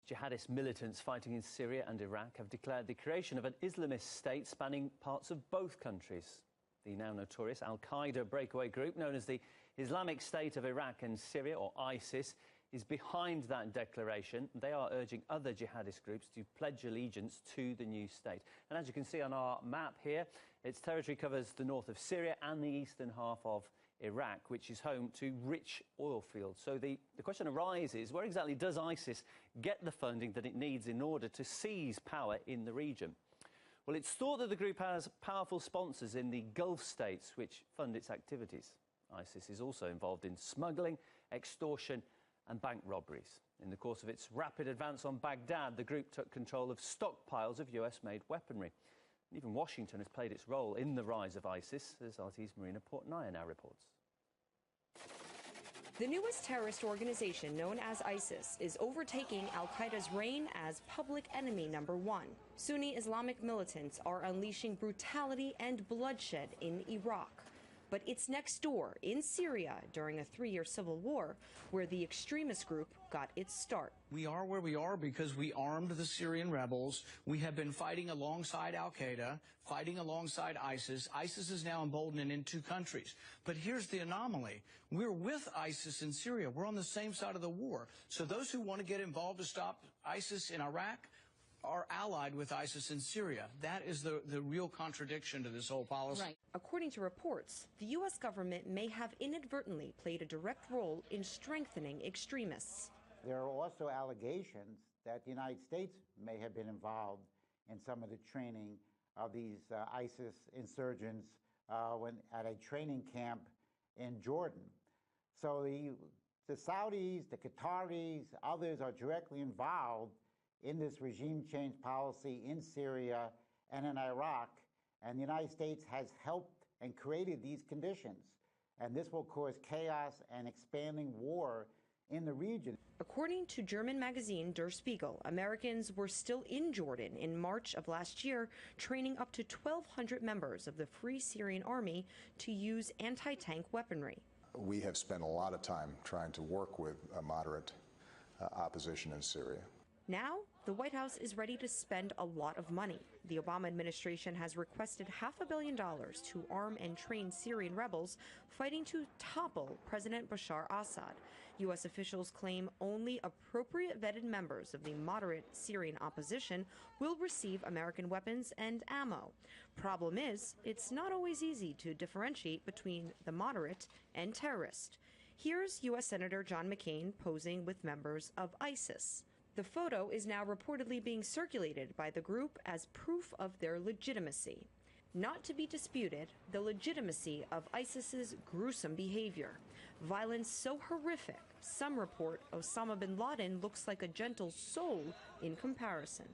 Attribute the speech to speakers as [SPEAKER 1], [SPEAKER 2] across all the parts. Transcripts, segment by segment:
[SPEAKER 1] Jihadist militants fighting in Syria and Iraq have declared the creation of an Islamist state spanning parts of both countries. The now notorious al-Qaeda breakaway group known as the Islamic State of Iraq and Syria, or ISIS, is behind that declaration. They are urging other jihadist groups to pledge allegiance to the new state. And as you can see on our map here, its territory covers the north of Syria and the eastern half of Iraq, which is home to rich oil fields. So the question arises, where exactly does ISIS get the funding that it needs in order to seize power in the region? Well, it's thought that the group has powerful sponsors in the Gulf states which fund its activities. ISIS is also involved in smuggling, extortion and bank robberies. In the course of its rapid advance on Baghdad, the group took control of stockpiles of US-made weaponry. And even Washington has played its role in the rise of ISIS, as RT's Marina Portnaya now reports.
[SPEAKER 2] The newest terrorist organization, known as ISIS, is overtaking al-Qaeda's reign as public enemy #1. Sunni Islamic militants are unleashing brutality and bloodshed in Iraq. But it's next door, in Syria, during a 3-year civil war, where the extremist group got its start.
[SPEAKER 3] We are where we are because we armed the Syrian rebels. We have been fighting alongside al-Qaeda, fighting alongside ISIS. ISIS is now emboldened in 2 countries. But here's the anomaly. We're with ISIS in Syria. We're on the same side of the war. So those who want to get involved to stop ISIS in Iraq are allied with ISIS in Syria. That is the real contradiction to this whole policy.
[SPEAKER 2] Right. According to reports, the U.S. government may have inadvertently played a direct role in strengthening extremists.
[SPEAKER 4] There are also allegations that the United States may have been involved in some of the training of these ISIS insurgents at a training camp in Jordan. So the Saudis, the Qataris, others are directly involved in this regime change policy in Syria and in Iraq, and the United States has helped and created these conditions, and this will cause chaos and expanding war in the region.
[SPEAKER 2] According to German magazine Der Spiegel, Americans were still in Jordan in March of last year, training up to 1,200 members of the Free Syrian Army to use anti-tank weaponry.
[SPEAKER 5] We have spent a lot of time trying to work with moderate opposition in Syria.
[SPEAKER 2] Now, the White House is ready to spend a lot of money. The Obama administration has requested $500 million to arm and train Syrian rebels fighting to topple President Bashar Assad. U.S. officials claim only appropriate vetted members of the moderate Syrian opposition will receive American weapons and ammo. Problem is, it's not always easy to differentiate between the moderate and terrorist. Here's U.S. Senator John McCain posing with members of ISIS. The photo is now reportedly being circulated by the group as proof of their legitimacy. Not to be disputed, the legitimacy of ISIS's gruesome behavior. Violence so horrific, some report Osama bin Laden looks like a gentle soul in comparison.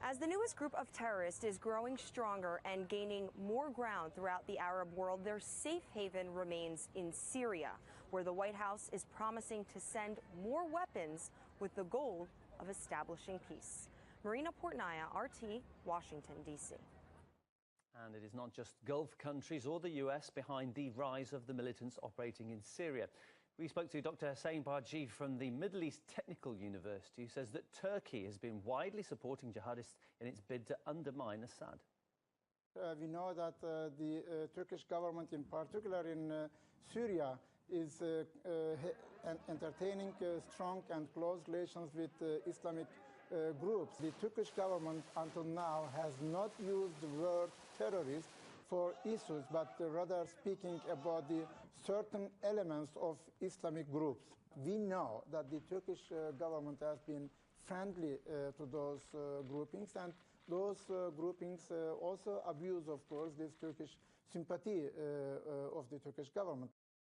[SPEAKER 2] As the newest group of terrorists is growing stronger and gaining more ground throughout the Arab world, their safe haven remains in Syria, where the White House is promising to send more weapons with the goal of establishing peace. Marina Portnaya, RT, Washington, D.C.
[SPEAKER 1] And it is not just Gulf countries or the US behind the rise of the militants operating in Syria. We spoke to Dr. Hussein Barji from the Middle East Technical University, who says that Turkey has been widely supporting jihadists in its bid to undermine Assad.
[SPEAKER 6] We know that the Turkish government, in particular in Syria, is entertaining strong and close relations with Islamic groups. The Turkish government until now has not used the word terrorist for issues, but rather speaking about the certain elements of Islamic groups. We know that the Turkish government has been friendly to those groupings, and those groupings also abuse, of course, this Turkish sympathy of the Turkish government.